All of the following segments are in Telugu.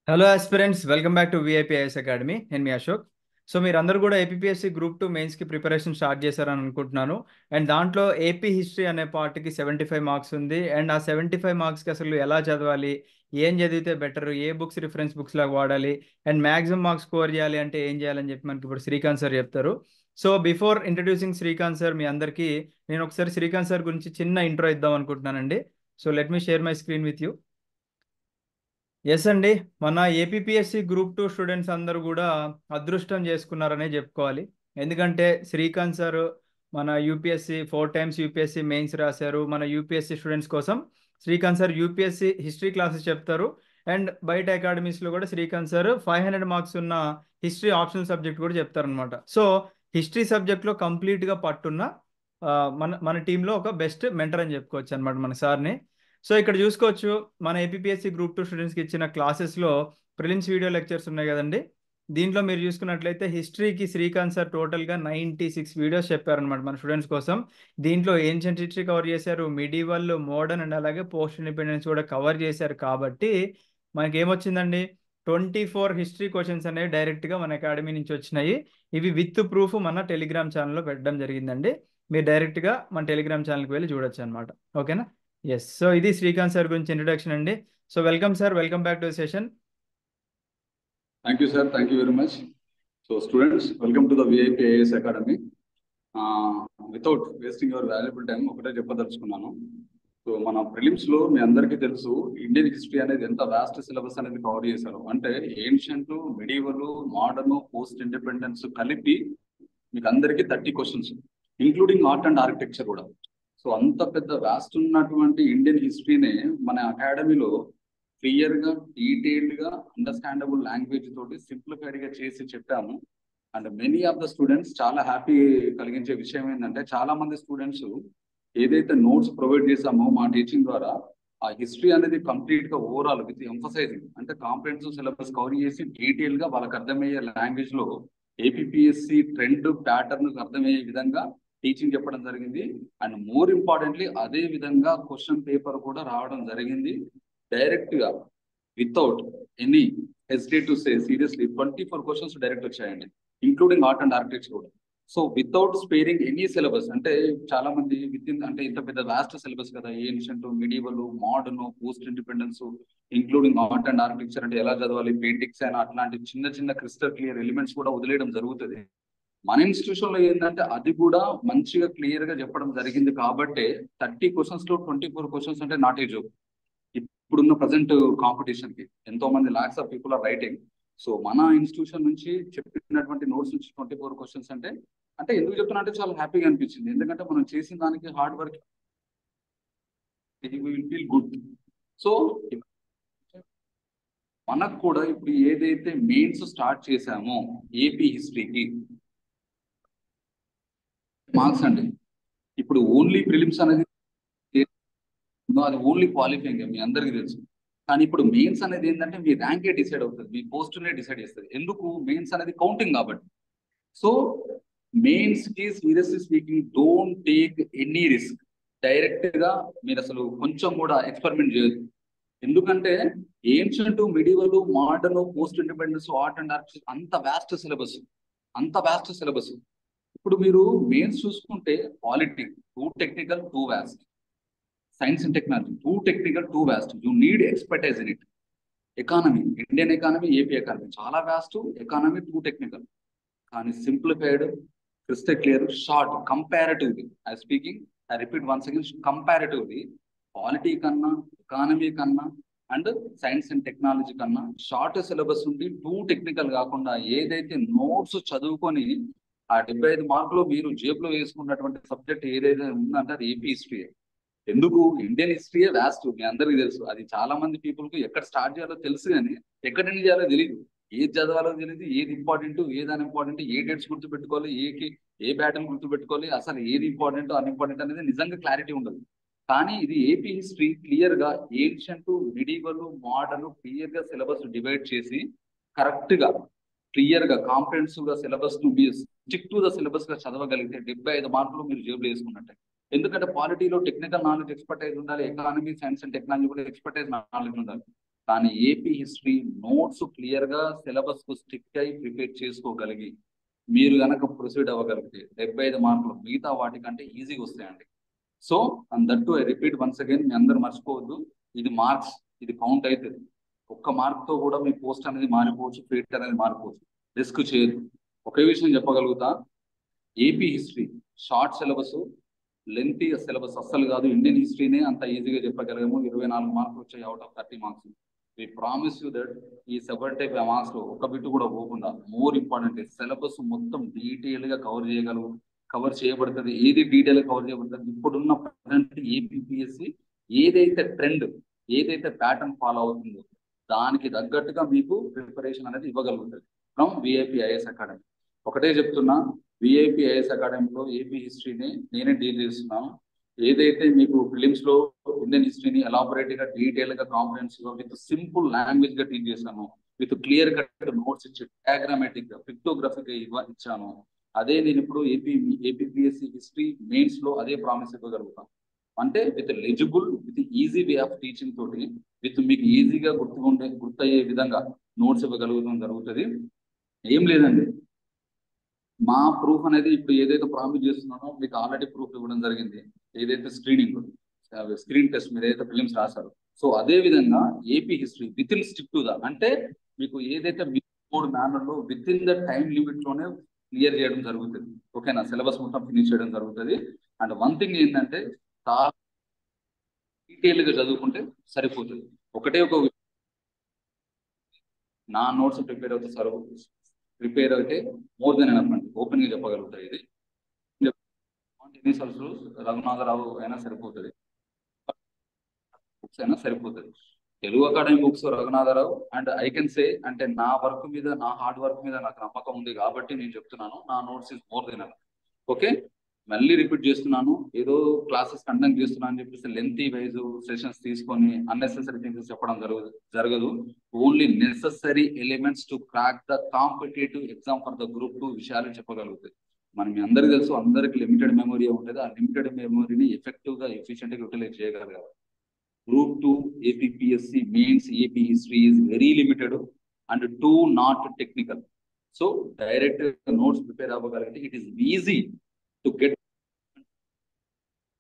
Hello aspirants, welcome back to VIPIS academy. నేను మీ అశోక్. సో మీరందరూ కూడా ఏపీఎస్సి గ్రూప్ 2 మెయిన్స్కి ప్రిపరేషన్ స్టార్ట్ చేశారని అనుకుంటున్నాను. అండ్ దాంట్లో ఏపీ హిస్టరీ అనే పార్ట్కి 75 మార్క్స్ ఉంది. అండ్ ఆ 75 మార్క్స్కి అసలు ఎలా చదవాలి, ఏం చదివితే బెటర్, ఏ బుక్స్ రిఫరెన్స్ బుక్స్ లాగా వాడాలి, అండ్ మ్యాక్సిమం మార్క్స్ స్కోర్ చేయాలి అంటే ఏం చేయాలని చెప్పి మనకి ఇప్పుడు శ్రీకాంత్ సార్ చెప్తారు. So before introducing Srikanth sir, మీ అందరికీ నేను ఒకసారి శ్రీకాంత్ సార్ గురించి చిన్న ఇంట్రో ఇద్దాం అనుకుంటున్నానండి. So let me share my screen with you. Yes అండి, మన ఏపీఎస్సి గ్రూప్ 2 స్టూడెంట్స్ అందరూ కూడా అదృష్టం చేసుకున్నారనే చెప్పుకోవాలి. ఎందుకంటే శ్రీకాంత్ సార్ మన యూపీఎస్సి 4 టైమ్స్ యూపీఎస్సి మెయిన్స్ రాశారు. మన యూపీఎస్సి స్టూడెంట్స్ కోసం Srikanth sir UPSC history classes చెప్తారు. అండ్ బయట అకాడమీస్లో కూడా శ్రీకాంత్ సార్ 500 మార్క్స్ ఉన్న హిస్టరీ ఆప్షనల్ సబ్జెక్ట్ కూడా చెప్తారనమాట. సో హిస్టరీ సబ్జెక్ట్లో కంప్లీట్గా పట్టున్న ఆ, మన మన టీంలో ఒక బెస్ట్ మెంటర్ అని చెప్పుకోవచ్చు అనమాట మన సార్ని. సో ఇక్కడ చూసుకోవచ్చు, మన ఏపీఎస్సి గ్రూప్ 2 స్టూడెంట్స్కి ఇచ్చిన క్లాసెస్లో ప్రిలిమ్స్ వీడియో లెక్చర్స్ ఉన్నాయి కదండి. దీంట్లో మీరు చూసుకున్నట్లయితే హిస్టరీకి శ్రీకాంత్ సార్ టోటల్గా 96 వీడియోస్ చెప్పారనమాట మన స్టూడెంట్స్ కోసం. దీంట్లో ఏన్షియంట్ హిస్టరీ కవర్ చేశారు, మిడివల్, మోడర్న్ అండ్ అలాగే పోస్ట్ ఇండిపెండెన్స్ కూడా కవర్ చేశారు. కాబట్టి మనకి ఏమొచ్చిందండి, 24 హిస్టరీ క్వశ్చన్స్ అనేవి డైరెక్ట్గా మన అకాడమీ నుంచి వచ్చినాయి. ఇవి విత్ ప్రూఫ్ మన టెలిగ్రామ్ ఛానల్లో పెట్టడం జరిగిందండి. మీరు డైరెక్ట్గా మన టెలిగ్రామ్ ఛానల్కి వెళ్ళి చూడొచ్చు అనమాట. ఓకేనా? ఎస్. సో ఇది శ్రీకాంత్ సార్ గురించి ఇంట్రొడక్షన్ అండి. So welcome sir, welcome back to session. Thank you, sir. Thank you very much. So, students, welcome to the VIP IAS Academy. Without wasting your valuable time, ఒకటే చెప్పదలుచుకున్నాను. సో మన ప్రిలిమ్స్ లో మీ అందరికీ తెలుసు, ఇండియన్ హిస్టరీ అనేది ఎంత వాస్ట్ సిలబస్ అనేది కవర్ చేశారు. అంటే ancient, medieval, modern, post independence కలిపి మీకు అందరికీ 30 questions, including art and architecture కూడా. సో అంత పెద్ద వాస్ట్ ఉన్నటువంటి ఇండియన్ హిస్టరీనే మన అకాడమీలో క్లియర్ గా, డీటెయిల్డ్ గా, అండర్స్టాండబుల్ లాంగ్వేజ్ తోటి సింప్లిఫైడ్ గా చేసి చెప్పాము. And many of the students చాలా హ్యాపీ కలిగించే విషయం ఏంటంటే, చాలా మంది స్టూడెంట్స్ ఏదైతే నోట్స్ ప్రొవైడ్ చేశామో మా టీచింగ్ ద్వారా, ఆ హిస్టరీ అనేది కంప్లీట్ గా ఓవరాల్ విత్ ఎంఫసైజింగ్, అంటే కాంప్రిహెన్సివ్ సిలబస్ కవర్ చేసి డీటెయిల్ గా వాళ్ళకి అర్థమయ్యే లాంగ్వేజ్ లో ఏపీఎస్సి ట్రెండ్ ప్యాటర్న్ అర్థమయ్యే విధంగా టీచింగ్ చెప్పడం జరిగింది. అండ్ మోర్ ఇంపార్టెంట్లీ అదే విధంగా క్వశ్చన్ పేపర్ కూడా రావడం జరిగింది. డైరెక్ట్ గా without any hesitate to say seriously 24 questions direct వచ్చాయండి, ఇంక్లూడింగ్ ఆర్ట్ అండ్ ఆర్కిటెక్చర్ కూడా. So without sparing any syllabus. అంటే చాలా మంది విత్ ఇన్, అంటే ఇంత పెద్ద వాస్ట్ సిలబస్ కదా, ancient, medieval, modern, post independence, including art and architecture అంటే ఎలా చదవాలి, పెయింటింగ్స్ అయినా అట్లాంటి చిన్న చిన్న క్రిస్టల్ క్లియర్ ఎలిమెంట్స్ కూడా వదిలేయడం జరుగుతుంది. మన ఇన్స్టిట్యూషన్ లో ఏంటంటే అది కూడా మంచిగా క్లియర్ గా చెప్పడం జరిగింది. కాబట్టి 30 క్వశ్చన్స్ లో 24 క్వశ్చన్స్ అంటే నాట్ ఏ జోక్. ఇప్పుడున్న ప్రజెంట్ కాంపిటీషన్ కి ఎంతో మంది lakhs of people are writing. So మన ఇన్స్టిట్యూషన్ నుంచి చెప్పినటువంటి నోట్స్ నుంచి 24 క్వశ్చన్స్ అంటే అంటే ఎందుకు చెప్తున్నా అంటే చాలా హ్యాపీగా అనిపించింది. ఎందుకంటే మనం చేసిన దానికి hard work will feel good. So మనకు కూడా ఇప్పుడు ఏదైతే మెయిన్స్ స్టార్ట్ చేశామో ఏపీ హిస్టరీకి మార్క్స్ అండి, ఇప్పుడు ఓన్లీ ప్రిలిమ్స్ అనేది అది ఓన్లీ క్వాలిఫైయింగ్ మీ అందరికీ తెలుసు. కానీ ఇప్పుడు మెయిన్స్ అనేది ఏంటంటే మీ ర్యాంకే డిసైడ్ అవుతుంది, మీ పోస్టునే డిసైడ్ చేస్తుంది. ఎందుకు? మెయిన్స్ అనేది కౌంటింగ్ కాబట్టి. సో మెయిన్స్ కి seriously speaking don't take any risk. Direct గా మీరు అసలు కొంచెం కూడా ఎక్స్పెరిమెంట్ చేయొద్దు. ఎందుకంటే ancient, medieval, modern, post independence, art and architecture అంత వాస్ట్ సిలబస్, అంత వాస్ట్ సిలబస్. ఇప్పుడు మీరు మెయిన్స్ చూసుకుంటే polity too technical, too vast. Science and technology too technical, too vast. You need expertise in it. Economy, Indian economy, AP economy చాలా వాస్ట్, ఎకానమీ టూ టెక్నికల్. కానీ simplified, crystal clear, short, comparatively I speaking, I repeat once again, comparatively polity కన్నా, ఎకానమీ కన్నా అండ్ సైన్స్ అండ్ టెక్నాలజీ కన్నా షార్ట్ సిలబస్ ఉంది. టూ టెక్నికల్ కాకుండా ఏదైతే నోట్స్ చదువుకొని ఆ 75 మార్కులు మీరు జేబులో వేసుకున్నటువంటి సబ్జెక్ట్ ఏదైతే ఉందంటే అది ఏపీ హిస్టరీ. ఎందుకు? ఇండియన్ హిస్టరీయే వాస్ట్, మీ అందరికీ తెలుసు. అది చాలా మంది పీపుల్ కు ఎక్కడ స్టార్ట్ చేయాలో తెలుసు కానీ ఎక్కడ ఎండ్ చేయాలో తెలియదు, ఏది చదవాలో తెలియదు, ఏది ఇంపార్టెంట్, ఏది అన్ఇంపార్టెంట్, ఏ డేట్స్ గుర్తుపెట్టుకోవాలి, ఏ బ్యాటిల్ గుర్తుపెట్టుకోవాలి, అసలు ఏది ఇంపార్టెంట్ అన్ఇంపార్టెంట్ అనేది నిజంగా క్లారిటీ ఉండదు. కానీ ఇది ఏపీ హిస్టరీ క్లియర్ గా ఏన్షియంట్, మిడివల్, మోడర్న్ క్లియర్ గా సిలబస్ డివైడ్ చేసి కరెక్ట్ గా క్లియర్ గా కాంప్రహెన్సివ్ గా సిలబస్ ను మీరు స్టిక్ టు ద సిలబస్ గా చదవగలిగితే 75 మార్కులు మీరు జేబులో వేసుకున్నట్టే. ఎందుకంటే పాలిటీలో టెక్నికల్ నాలెడ్జ్ ఎక్స్పర్టైజ్ ఉండాలి, ఎకానమీ, సైన్స్ అండ్ టెక్నాలజీ కూడా ఎక్స్పర్టైజ్ నాలెడ్జ్ ఉండాలి. కానీ ఏపీ హిస్టరీ నోట్స్ క్లియర్ గా సిలబస్ కు స్టిక్ అయి ప్రిపేర్ చేసుకోగలిగి మీరు గనక ప్రొసీడ్ అవ్వగలిగితే 75 మార్కులు మిగతా వాటికంటే ఈజీగా వస్తాయండి. So and that too I repeat once again, మీ అందరు మర్చిపోవద్దు, ఇది మార్క్స్, ఇది కౌంట్ అవుతుంది. ఒక్క మార్క్ తో కూడా మీ పోస్ట్ అనేది మారిపోవచ్చు, ఫీట్ అనేది మారిపోవచ్చు. రిస్క్ చేయదు. ఒకే విషయం చెప్పగలుగుతా, AP history short syllabus, lengthy syllabus అస్సలు కాదు. ఇండియన్ హిస్టరీనే అంత ఈజీగా చెప్పగలము. 24 మార్కులు వచ్చాయి out of 30 marks. We promise you that ఈ 75 మార్క్స్ లో ఒక బిట్ కూడా పోకుండా, మోర్ ఇంపార్టెంట్ సిలబస్ మొత్తం డీటెయిల్ గా కవర్ చేయబడుతుంది. ఏది డీటెయిల్ గా కవర్ చేయబడుతుంది, ఇప్పుడున్న ప్రజెంట్ ఏపీఎస్సి ఏదైతే ట్రెండ్, ఏదైతే ప్యాటర్న్ ఫాలో అవుతుందో దానికి తగ్గట్టుగా మీకు ప్రిపరేషన్ అనేది ఇవ్వగలుగుతుంది ఫ్రమ్ విఐపి ఐఏఎస్ అకాడమీ. ఒకటే చెప్తున్నా, విఐపి ఐఏఎస్ అకాడమీలో ఏపీ హిస్టరీని నేనే డీల్ చేస్తున్నాను. ఏదైతే మీకు ఫిలిమ్స్ లో ఇండియన్ హిస్టరీని ఎలాబొరేట్ గా, డీటెయిల్ గా, కాంప్రహెన్సివ్ గా, విత్ సింపుల్ లాంగ్వేజ్ గా టీచ్ చేశాను. విత్ క్లియర్ కట్ నోట్స్ ఇచ్చి, డయాగ్రామేటిక్ గా, పిక్టోగ్రఫిక్ గా ఇచ్చాను. అదే నేను ఇప్పుడు ఏపీపీఎస్సి హిస్టరీ మెయిన్స్ లో అదే ప్రామిస్ ఇవ్వగలుగుతాను. అంటే with legible, with easy way of teaching తోటి, విత్ మీకు ఈజీగా గుర్తయ్యే విధంగా నోట్స్ ఇవ్వగలుగుతాం జరుగుతుంది. ఏం లేదండి, మా ప్రూఫ్ అనేది ఇప్పుడు ఏదైతే ప్రామిస్ చేస్తున్నానో మీకు ఆల్రెడీ ప్రూఫ్ ఇవ్వడం జరిగింది. ఏదైతే స్క్రీన్ టెస్ట్ మీరు ఏదైతే ఫిలిమ్స్ రాశారు, సో అదే విధంగా AP history with in stick to the, అంటే మీకు ఏదైతే మూడు మేనర్లో with in the time limit లోనే క్లియర్ చేయడం జరుగుతుంది. ఓకేనా, సిలబస్ మొత్తం ఫినిష్ చేయడం జరుగుతుంది. అండ్ వన్ థింగ్ ఏంటంటే, చాలా డీటెయిల్ గా చదువుకుంటే సరిపోతుంది. ఒకటే ఒక నా నోట్స్ ప్రిపేర్ అయితే మోర్ దెన్ ఎనఫ్ అండి, ఓపెన్ గా చెప్పగలుగుతాయి. ఇది ఎన్నిసార్లు రఘునాథరావు అయినా సరిపోతుంది, బుక్స్ అయినా సరిపోతుంది. Telugu academy books Raghunatha Rao and I can say, అంటే నా వర్క్ మీద, నా హార్డ్ వర్క్ మీద నాకు నమ్మకం ఉంది కాబట్టి నేను చెప్తున్నాను, నా notes is more than enough. Okay, మళ్ళీ రిపీట్ చేస్తున్నాను, ఏదో క్లాసెస్ కండక్ట్ చేస్తున్నాను అని చెప్పేసి లెంతీ వైజ్ సెషన్స్ తీసుకొని అన్నెసెసరీ థింగ్స్ చెప్పడం జరగదు. Only necessary elements to crack the competitive exam for the group 2 విషయాలు చెప్పగలుగుతాయి. మనం మీ అందరికీ తెలుసు, అందరికి లిమిటెడ్ మెమరీ ఉంటుంది. ఆ లిమిటెడ్ మెమరీని ఎఫెక్టివ్ గా, ఎఫిషియెంట్ గా యూటిలైజ్ చేయగలగాలి. Group 2 APSC mains AP history is very limited and too not technical. So direct notes prepare అవ్వగలిగితే it is easy to get.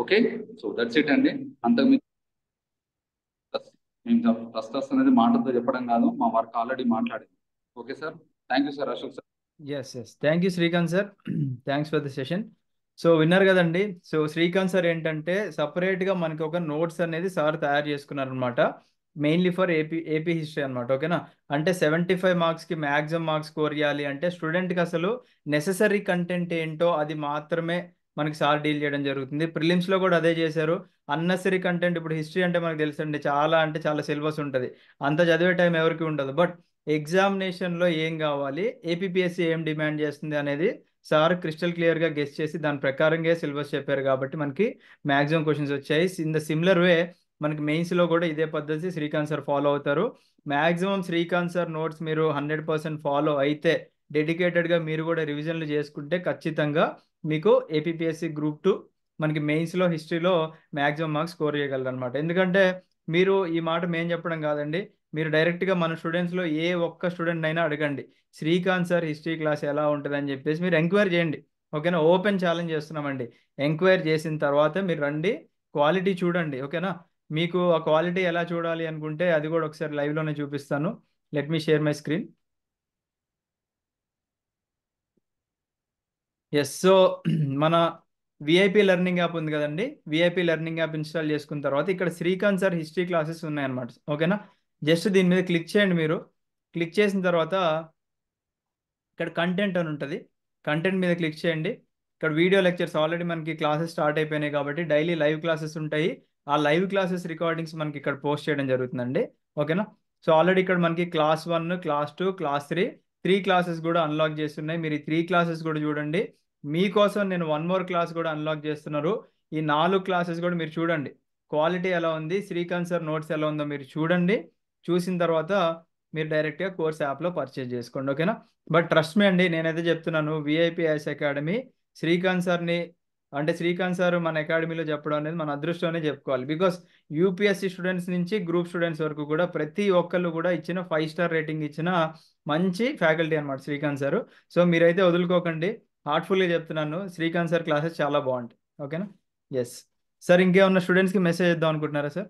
Okay, so that's it అండి. అంతకు మేము ఫస్ట్ అనేది మాటలతో చెప్పడం కాదు, మా వర్క్ ఆల్రెడీ మాట్లాడింది. Okay sir, thank you sir. Ashok sir. Yes thank you Srikanth sir, thanks for the session. So విన్నారు కదండి. సో శ్రీకాంత్ సార్ ఏంటంటే సపరేట్గా మనకి ఒక నోట్స్ అనేది సార్ తయారు చేసుకున్నారనమాట, మెయిన్లీ ఫర్ ఏపీ హిస్టరీ అనమాట. ఓకేనా, అంటే 75 మార్క్స్కి మ్యాక్సిమం మార్క్స్ స్కోర్ చేయాలి అంటే స్టూడెంట్కి అసలు నెససరీ కంటెంట్ ఏంటో అది మాత్రమే మనకి సార్ డీల్ చేయడం జరుగుతుంది. ప్రిలిమ్స్లో కూడా అదే చేశారు. అన్నెసరీ కంటెంట్, ఇప్పుడు హిస్టరీ అంటే మనకు తెలుసండి, చాలా అంటే చాలా సిలబస్ ఉంటుంది, అంత చదివే టైం ఎవరికి ఉండదు. బట్ ఎగ్జామినేషన్లో ఏం కావాలి, ఏపీఎస్సి ఏం డిమాండ్ చేస్తుంది అనేది సార్ క్రిస్టల్ క్లియర్గా గెస్ చేసి దాని ప్రకారంగా సిలబస్ చెప్పారు కాబట్టి మనకి మ్యాక్సిమం క్వశ్చన్స్ వచ్చాయి. ఇన్ ద సిమిలర్ వే మనకి మెయిన్స్లో కూడా ఇదే పద్ధతి శ్రీకాంత్ సార్ ఫాలో అవుతారు. మ్యాక్సిమం శ్రీకాంత్ సార్ నోట్స్ మీరు 100% ఫాలో అయితే, డెడికేటెడ్గా మీరు కూడా రివిజన్లు చేసుకుంటే ఖచ్చితంగా మీకు ఏపీఎస్సి గ్రూప్ 2 మనకి మెయిన్స్లో హిస్టరీలో మ్యాక్సిమం మార్క్స్ స్కోర్ చేయగలరు అనమాట. ఎందుకంటే మీరు ఈ మాట మేము చెప్పడం కాదండి, మీరు డైరెక్ట్గా మన స్టూడెంట్స్లో ఏ ఒక్క స్టూడెంట్ అయినా అడగండి, శ్రీకాంత్ సార్ హిస్టరీ క్లాస్ ఎలా ఉంటుంది అని చెప్పేసి మీరు ఎంక్వైరీ చేయండి. ఓకేనా, ఓపెన్ ఛాలెంజ్ చేస్తున్నామండి. ఎంక్వైరీ చేసిన తర్వాత మీరు రండి, క్వాలిటీ చూడండి. ఓకేనా, మీకు ఆ క్వాలిటీ ఎలా చూడాలి అనుకుంటే అది కూడా ఒకసారి లైవ్లోనే చూపిస్తాను. Let me share my screen. Yes, so మన విఐపి లెర్నింగ్ యాప్ ఉంది కదండి, విఐపి లెర్నింగ్ యాప్ ఇన్స్టాల్ చేసుకున్న తర్వాత ఇక్కడ శ్రీకాంత్ సార్ హిస్టరీ క్లాసెస్ ఉన్నాయన్నమాట. ఓకేనా, జస్ట్ దీని మీద క్లిక్ చేయండి. మీరు క్లిక్ చేసిన తర్వాత ఇక్కడ కంటెంట్ అని ఉంటుంది, కంటెంట్ మీద క్లిక్ చేయండి. ఇక్కడ వీడియో లెక్చర్స్ ఆల్రెడీ మనకి క్లాసెస్ స్టార్ట్ అయిపోయినాయి కాబట్టి డైలీ లైవ్ క్లాసెస్ ఉంటాయి. ఆ లైవ్ క్లాసెస్ రికార్డింగ్స్ మనకి ఇక్కడ పోస్ట్ చేయడం జరుగుతుందండి. ఓకేనా, సో ఆల్రెడీ ఇక్కడ మనకి క్లాస్ 1, క్లాస్ 2, క్లాస్ 3 క్లాసెస్ కూడా అన్లాక్ చేస్తున్నాయి. మీరు ఈ 3 క్లాసెస్ కూడా చూడండి. మీకోసం నేను 1 మోర్ క్లాస్ కూడా అన్లాక్ చేస్తున్నారు. ఈ 4 క్లాసెస్ కూడా మీరు చూడండి, క్వాలిటీ ఎలా ఉంది, శ్రీకాంత్ సార్ నోట్స్ ఎలా ఉందో మీరు చూడండి. చూసిన తర్వాత మీరు డైరెక్ట్గా కోర్స్ యాప్లో పర్చేజ్ చేసుకోండి. ఓకేనా, బట్ ట్రస్ట్ మీ అండి, నేనైతే చెప్తున్నాను, విఐపి ఐఏఎస్ అకాడమీ శ్రీకాంత్ సార్ని అంటే శ్రీకాంత్ సార్ మన అకాడమీలో చెప్పడం అనేది మన అదృష్టం చెప్పుకోవాలి. బికాస్ యూపీఎస్సీ స్టూడెంట్స్ నుంచి గ్రూప్ స్టూడెంట్స్ వరకు కూడా ప్రతి ఒక్కళ్ళు కూడా ఇచ్చిన 5 స్టార్ రేటింగ్ ఇచ్చిన మంచి ఫ్యాకల్టీ అనమాట శ్రీకాంత్ సార్. సో మీరైతే వదులుకోకండి, హార్ట్ఫుల్గా చెప్తున్నాను, శ్రీకాంత్ సార్ క్లాసెస్ చాలా బాగుంటాయి. ఓకేనా? ఎస్ సార్, ఇంకేమన్నా స్టూడెంట్స్కి మెసేజ్ ఇద్దాం అనుకుంటున్నారా సార్?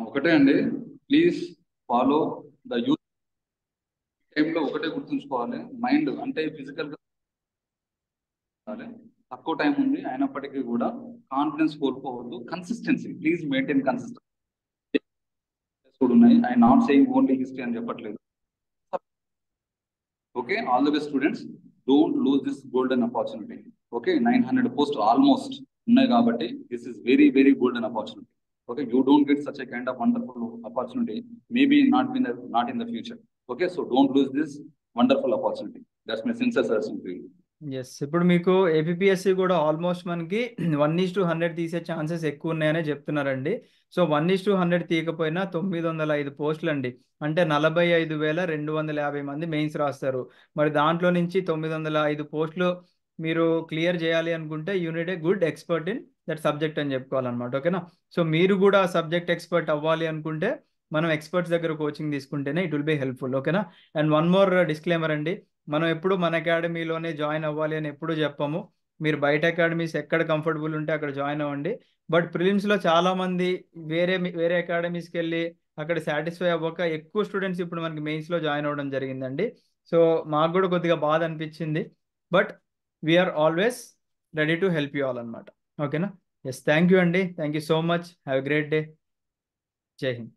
ఒకటే అండి, ప్లీజ్ ఫాలో ద యూత్. టైంలో ఒకటే గుర్తుంచుకోవాలి, మైండ్ అంటే ఫిజికల్ గా తక్కువ టైం ఉంది అయినప్పటికీ కూడా కాన్ఫిడెన్స్ కోల్పోవద్దు. కన్సిస్టెన్సీ, ప్లీజ్ మెయింటైన్ కన్సిస్టెన్సీ కూడా ఉన్నాయి. I not saying only history అని చెప్పట్లేదు. Okay, all the best students, don't lose this golden opportunity. Okay, 900 post almost ఉన్నాయి కాబట్టి this is very very golden opportunity. Okay, you don't get such a kind of wonderful opportunity, maybe not in the future. Okay, so don't lose this wonderful opportunity. That's my sincere suggestion to you. Yes, ఇప్పుడు మీకు ఏపీఎస్సి కూడా ఆల్మోస్ట్ మనకి 1:100 తీసే ఛాన్సెస్ ఎక్కువ ఉన్నాయనే చెప్తున్నారండి. సో 1:100 తీయకపోయినా 905 పోస్టులు అండి, అంటే 45,250 మంది మెయిన్స్ రాస్తారు. మరి దాంట్లో నుంచి 905 పోస్టులు మీరు క్లియర్ చేయాలి అనుకుంటే you need a good expert in that subject అని చెప్పుకోవాలన్నమాట. ఓకేనా? సో మీరు కూడా సబ్జెక్ట్ ఎక్స్పర్ట్ అవ్వాలి అనుకుంటే మనం ఎక్స్పర్ట్స్ దగ్గర కోచింగ్ తీసుకుంటేనే ఇట్ విల్ బి హెల్ప్ఫుల్. ఓకేనా? అండ్ వన్ మోర్ డిస్క్లైమర్ అండి, మనం ఎప్పుడు మన అకాడమీలోనే జాయిన్ అవ్వాలి అని ఎప్పుడు చెప్పము. మీరు బయట అకాడమీస్ ఎక్కడ కంఫర్టబుల్ ఉంటే అక్కడ జాయిన్ అవ్వండి. బట్ ప్రిలిమ్స్లో చాలామంది వేరే అకాడమీస్కి వెళ్ళి అక్కడ సాటిస్ఫై అవ్వక ఎక్కువ స్టూడెంట్స్ ఇప్పుడు మనకి మెయిన్స్లో జాయిన్ అవ్వడం జరిగిందండి. సో మాకు కూడా కొద్దిగా బాధ అనిపించింది, but we are always ready to help you all అనమాట. ఓకేనా? ఎస్, థ్యాంక్ యూ అండి, thank you so much, have a great day. జై హింద్.